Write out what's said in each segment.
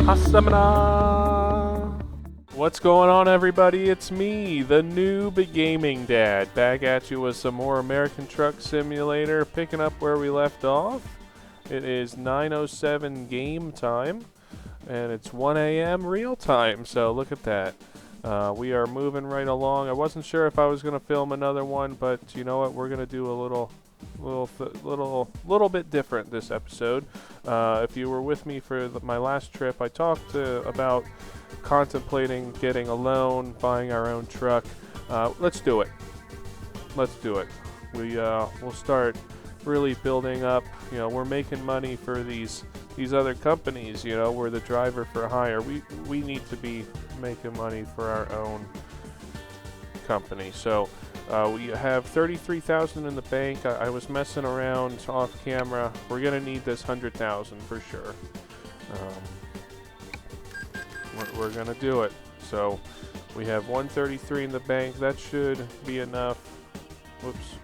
Hasamana! What's going on, everybody? It's me, the noob gaming dad, back at you with some more American Truck Simulator, picking up where we left off. It is 9:07 game time, and it's 1 a.m. real time, so look at that. We are moving right along. I wasn't sure if I was going to film another one, but you know what? We're going to do a little bit different this episode. If you were with me for my last trip, I talked about contemplating getting a loan, buying our own truck. Let's do it. Let's do it. We'll start really building up. You know, we're making money for these other companies. You know, we're the driver for hire. We need to be making money for our own company. So we have $33,000 in the bank. I was messing around off camera. We're gonna need this $100,000 for sure. We're gonna do it. So we have $133 in the bank. That should be enough. Whoops.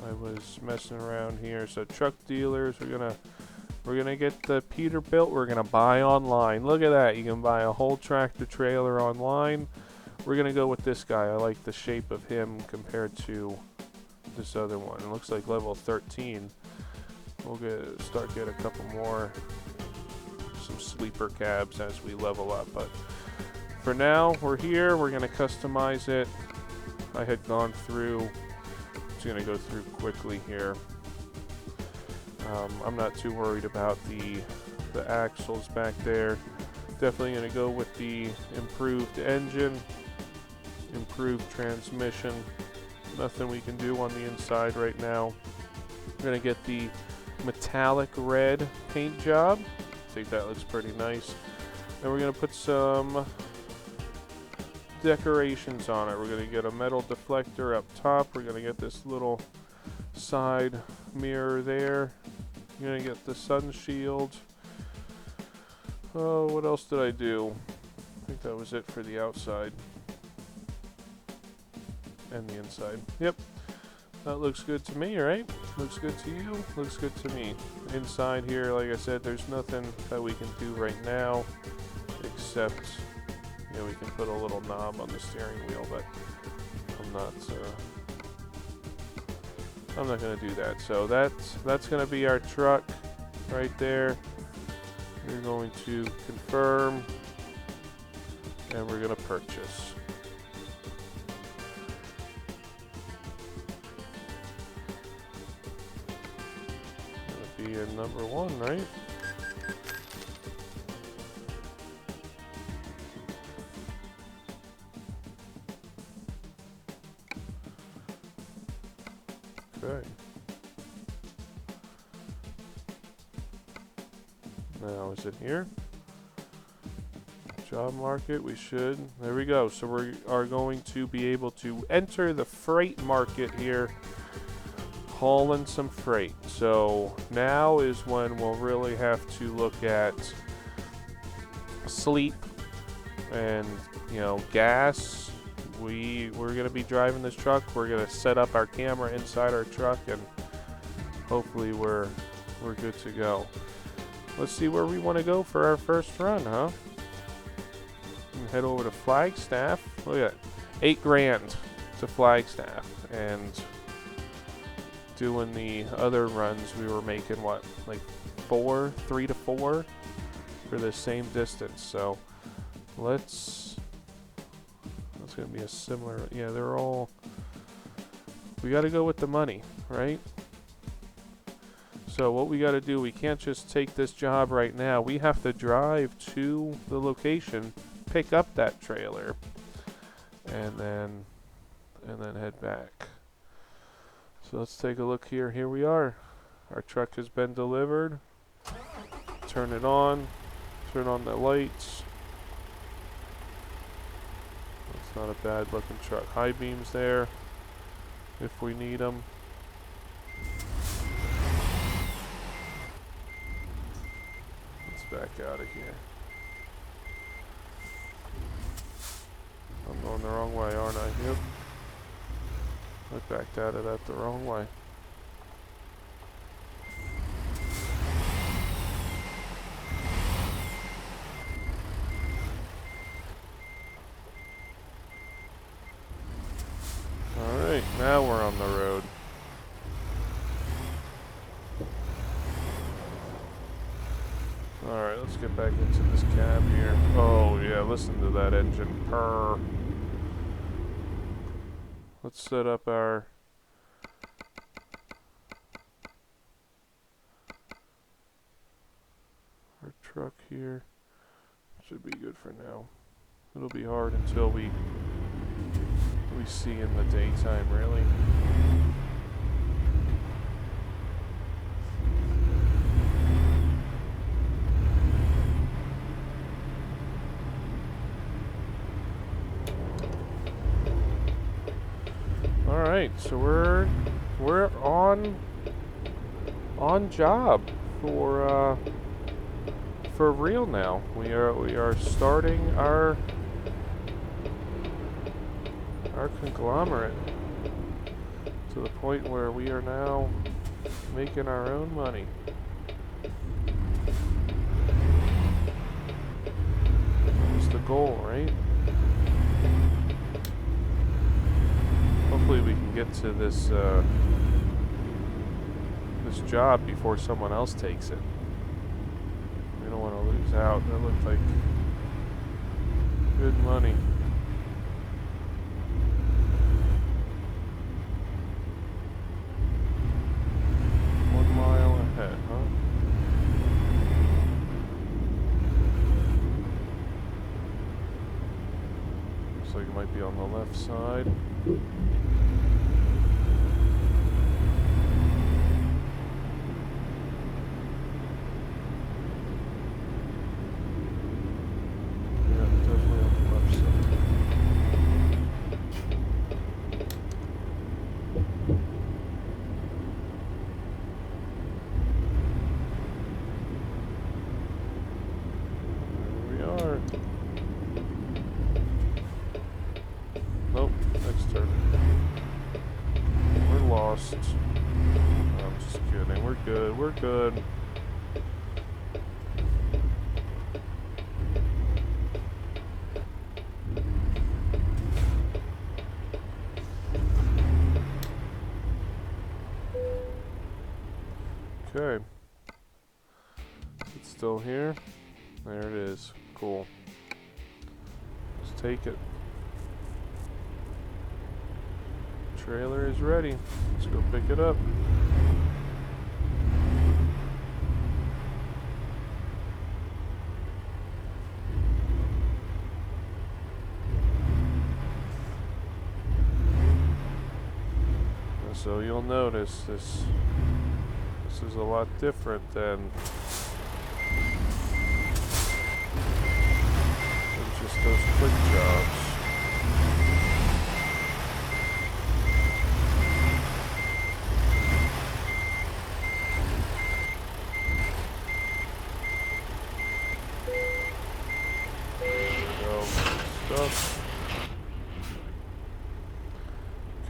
I was messing around here. So truck dealers, we're gonna get the Peterbilt. We're gonna buy online. Look at that. You can buy a whole tractor trailer online. We're gonna go with this guy. I like the shape of him compared to this other one. It looks like level 13. We'll start get a couple more, some sleeper cabs as we level up. But for now, we're here. We're gonna customize it. I had gone through. Just gonna go through quickly here. I'm not too worried about the axles back there. Definitely gonna go with the improved engine, improved transmission. Nothing we can do on the inside right now. We're gonna get the metallic red paint job. I think that looks pretty nice. And we're gonna put some decorations on it. We're gonna get a metal deflector up top. We're gonna get this little side mirror there. We're gonna get the sun shield. Oh, what else did I do? I think that was it for the outside and the inside. Yep, that looks good to me, right? Looks good to you? Looks good to me. Inside here, like I said, there's nothing that we can do right now except, you know, we can put a little knob on the steering wheel, but I'm not gonna do that. So that's gonna be our truck right there. We're going to confirm, and we're gonna purchase. Gonna be in number 1, right? Okay. Now, is it here? Job market, we should. There we go. So we are going to be able to enter the freight market here, hauling some freight. So now is when we'll really have to look at sleep and, you know, gas. We're going to be driving this truck. We're going to set up our camera inside our truck, and hopefully we're good to go. Let's see where we want to go for our first run, huh? And head over to Flagstaff. Look at that. $8,000 to Flagstaff. And doing the other runs, we were making what, like 3 to 4 for the same distance. So that's gonna be a similar, yeah, they're all, we got to go with the money, right? So what we got to do, we can't just take this job right now. We have to drive to the location, pick up that trailer, and then head back. So let's take a look here. Here we are. Our truck has been delivered. Turn it on. Turn on the lights. It's not a bad looking truck. High beams there if we need them. Back out of here. I'm going the wrong way, aren't I? Yep. I backed out of that the wrong way. Now we're on the road. Alright, let's get back into this cab here. Oh yeah, listen to that engine purr. Let's set up our truck here. Should be good for now. It'll be hard until we see in the daytime, really. All right, so we're on job for real now. We are starting our conglomerate to the point where we are now making our own money. That's the goal, right? Hopefully we can get to this this job before someone else takes it. We don't want to lose out. That looked like good money. Like it might be on the left side. Yeah, definitely on the left side. There we are. Nope, next turn. We're lost. I'm just kidding. We're good. We're good. Okay. It's still here. There it is. Cool. Let's take it. Trailer is ready. Let's go pick it up. So you'll notice this is a lot different than just those quick jobs.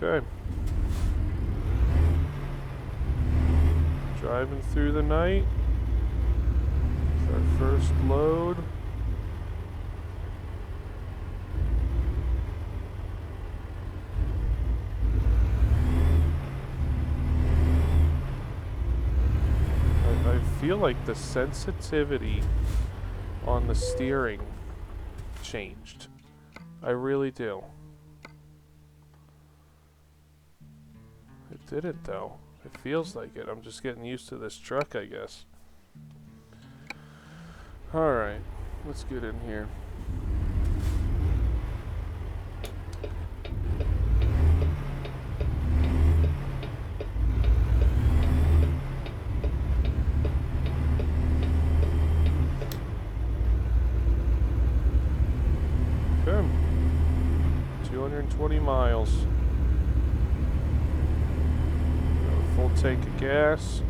Okay. Driving through the night. It's our first load. I feel like the sensitivity on the steering changed. I really do. It didn't though. It feels like it. I'm just getting used to this truck, I guess. Alright, let's get in here. Okay. 220 miles. Full tank of gas.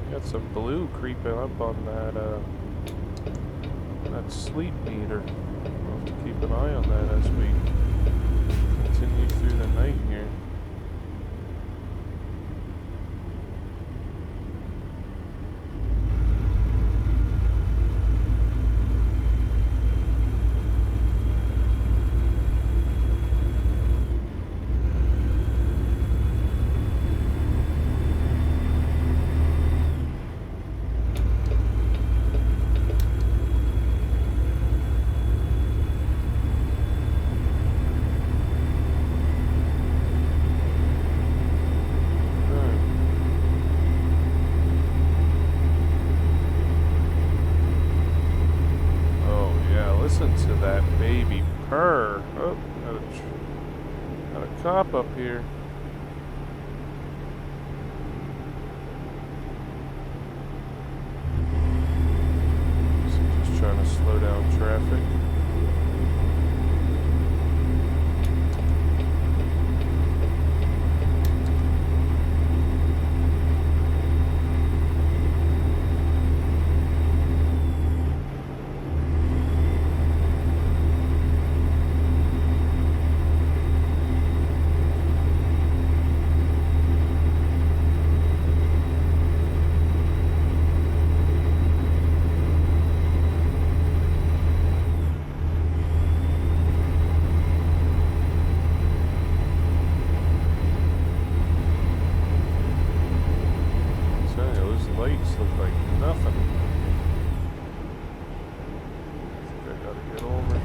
Got some blue creeping up on that sleep meter. We'll have to keep an eye on that as we continue through the night here. drop up here. Just trying to slow down traffic. Lights look like nothing. I think I gotta get over.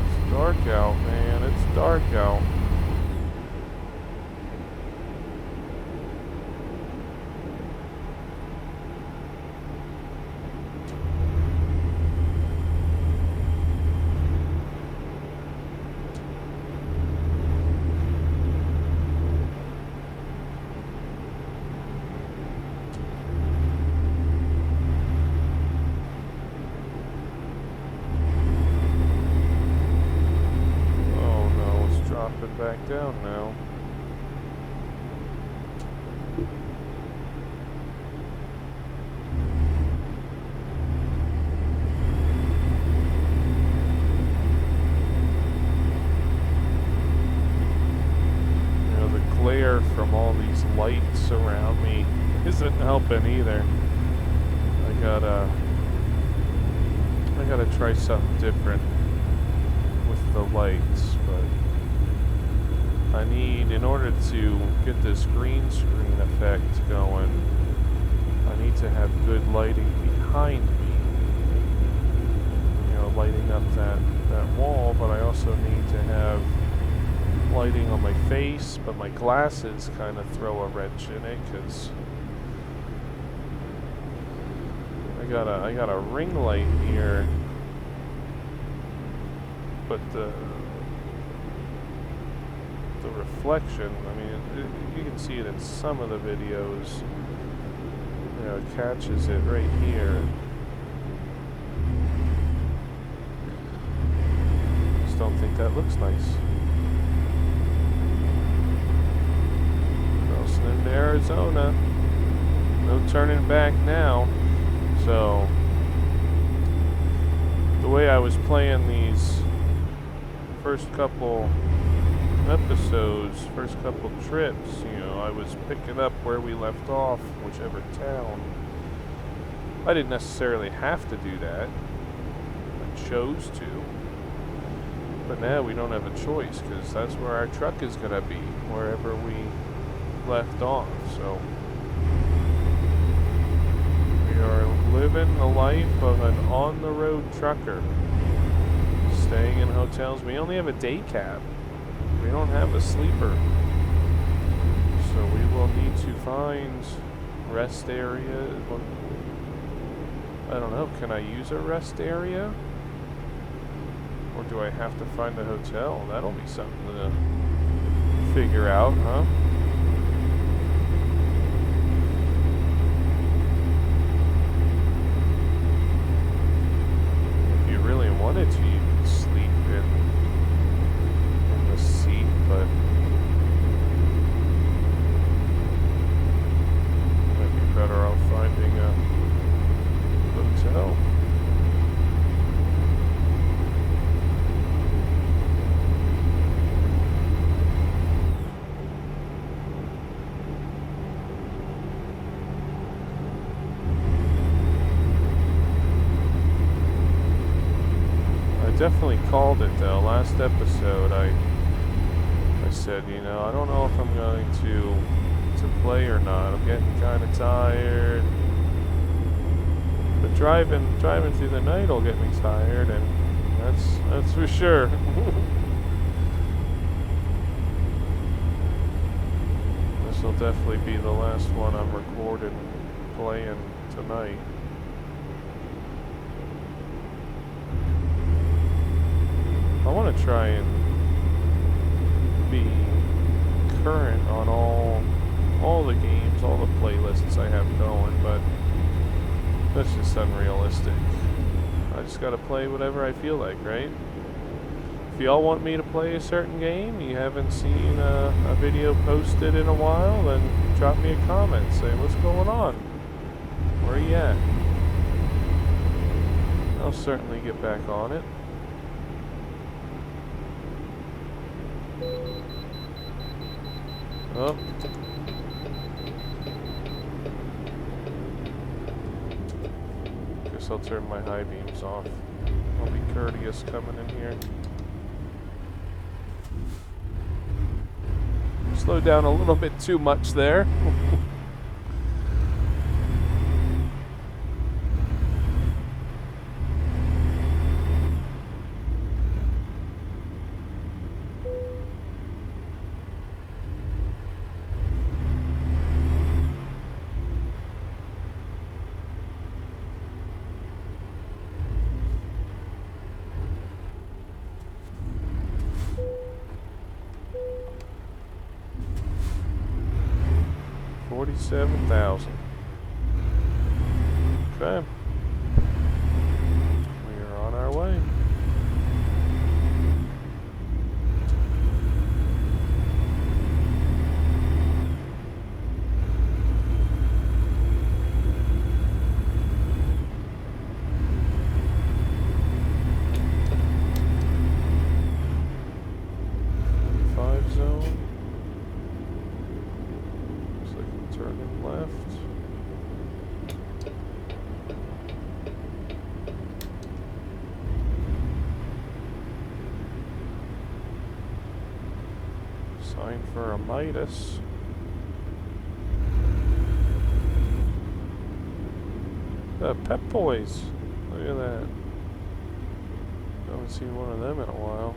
It's dark out, man. It's dark out. Back down now. You know, the glare from all these lights around me isn't helping either. I gotta try something different with the lights, but I need, in order to get this green screen effect going, I need to have good lighting behind me. You know, lighting up that wall, but I also need to have lighting on my face, but my glasses kind of throw a wrench in it, because I got a ring light here, but the reflection, I mean, you can see it in some of the videos. You know, it catches it right here. Just don't think that looks nice. Crossing into Arizona. No turning back now. So, the way I was playing these first couple episodes, first couple trips, you know, I was picking up where we left off, whichever town. I didn't necessarily have to do that. I chose to. But now we don't have a choice, because that's where our truck is going to be, wherever we left off. So we are living the life of an on-the-road trucker, staying in hotels. We only have a day cab. We don't have a sleeper, so we will need to find rest area. I don't know, can I use a rest area? Or do I have to find a hotel? That'll be something to figure out, huh? If you really wanted to, you could sleep in the seat, but might be better off finding a hotel. I definitely called it though. Last episode I said, you know, I don't know if I'm going to play or not. I'm getting kind of tired. But driving through the night will get me tired, and that's for sure. This will definitely be the last one I'm recording playing tonight. want to try and be current on all the games, all the playlists I have going, but that's just unrealistic. I just gotta play whatever I feel like, right? If y'all want me to play a certain game, you haven't seen a video posted in a while, then drop me a comment, say what's going on, where are you at? I'll certainly get back on it. Oh. Guess I'll turn my high beams off. I'll be courteous coming in here. Slow down a little bit too much there. $47,000. Okay. We are on our way. Zone. Looks like I'm turning left. Sign for a Midas. The Pep Boys. Look at that. Haven't seen one of them in a while.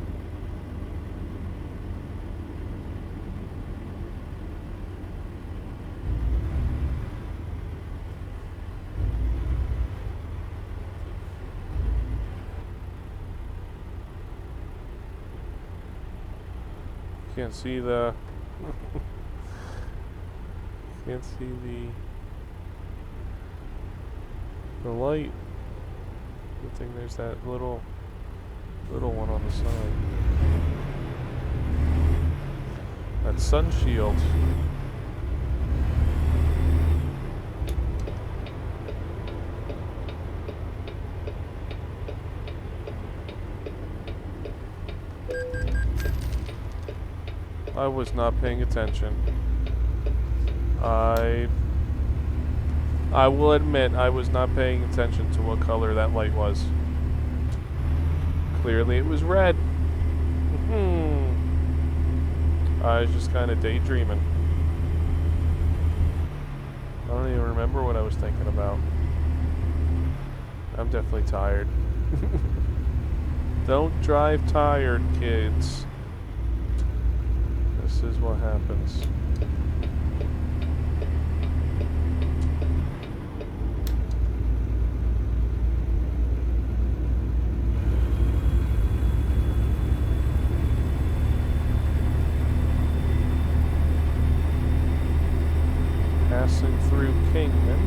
Can't see the can't see the light. Good thing there's that little one on the side. That sun shield. I was not paying attention. I will admit I was not paying attention to what color that light was. Clearly it was red. I was just kind of daydreaming. I don't even remember what I was thinking about. I'm definitely tired. Don't drive tired, kids. This is what happens. Passing through Kingman.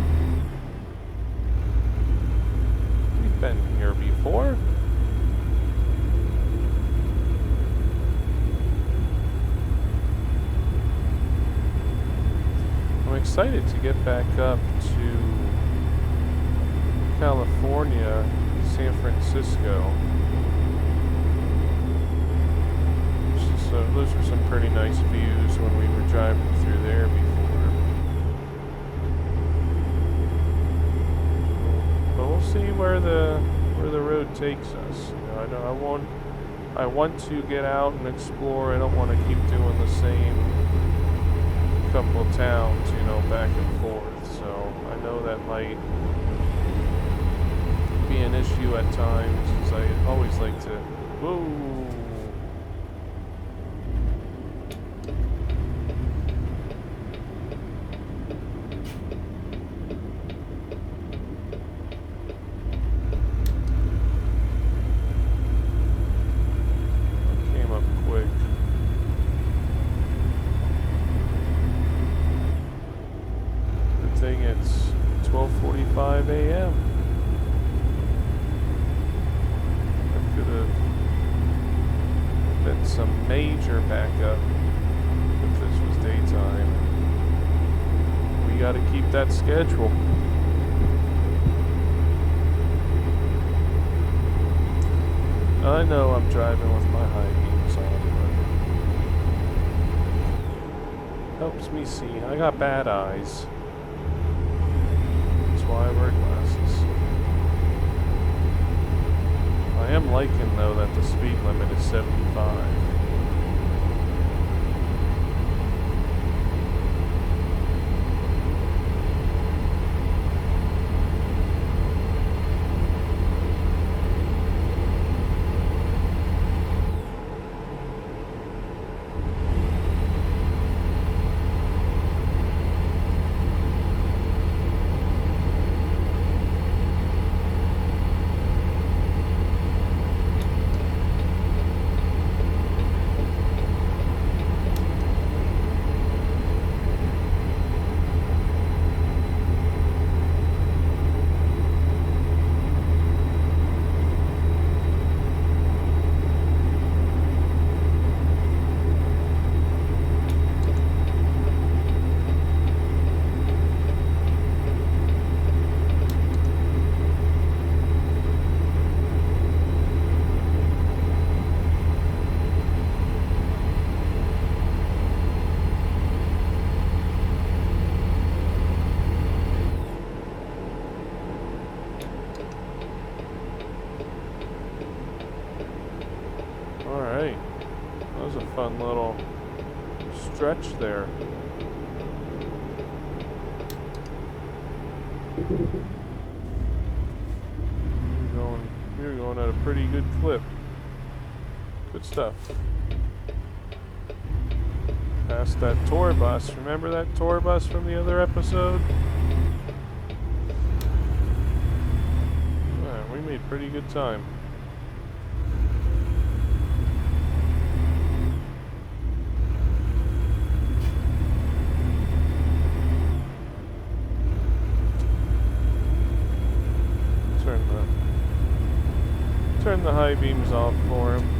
We've been here before. I'm excited to get back up to California, San Francisco. So those were some pretty nice views when we were driving through there before. But we'll see where the road takes us. You know, I want to get out and explore. I don't want to keep doing the same couple of towns, you know, back and forth. So I know that might be an issue at times, because I always like to. Whoa. some major backup if this was daytime. We got to keep that schedule. I know I'm driving with my high beams on, but helps me see. I got bad eyes. That's why I wear glasses. I am liking, though, that the speed limit is 75. Alright, that was a fun little stretch there. You're going at a pretty good clip. Good stuff. Past that tour bus. Remember that tour bus from the other episode? Alright, we made pretty good time. Turn the high beams off for him.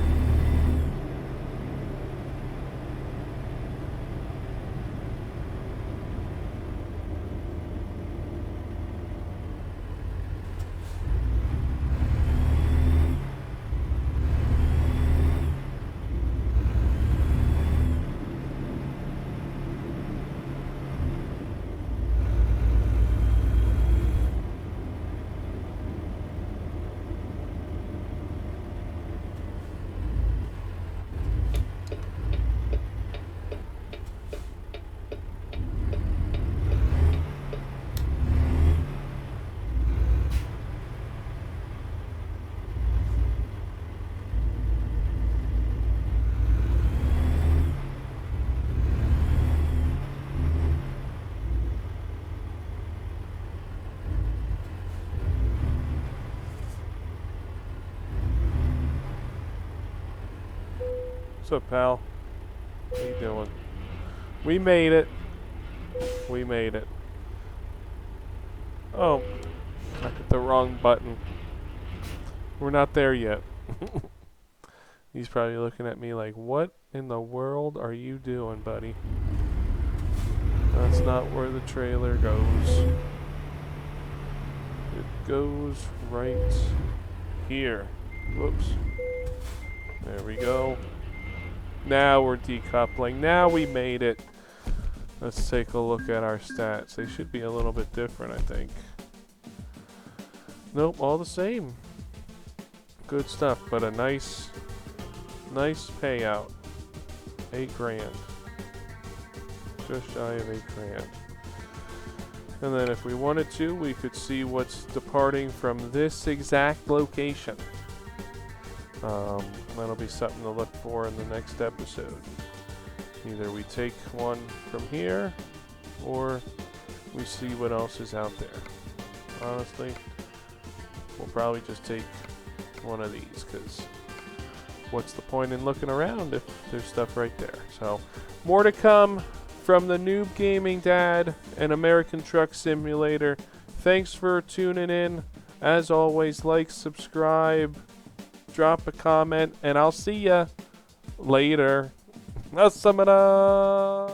What's up, pal? What are you doing? We made it. We made it. Oh, I hit the wrong button. We're not there yet. He's probably looking at me like, what in the world are you doing, buddy? That's not where the trailer goes. It goes right here. Whoops. There we go. Now we're decoupling. Now we made it. Let's take a look at our stats. They should be a little bit different, I think. Nope, all the same. Good stuff, but a nice payout. 8 grand. Just shy of 8 grand. And then if we wanted to, we could see what's departing from this exact location. That'll be something to look for in the next episode. Either we take one from here, or we see what else is out there. Honestly, we'll probably just take one of these, because what's the point in looking around if there's stuff right there? So, more to come from the Noob Gaming Dad and American Truck Simulator. Thanks for tuning in. As always, like, subscribe, drop a comment, and I'll see ya Later. Asamana.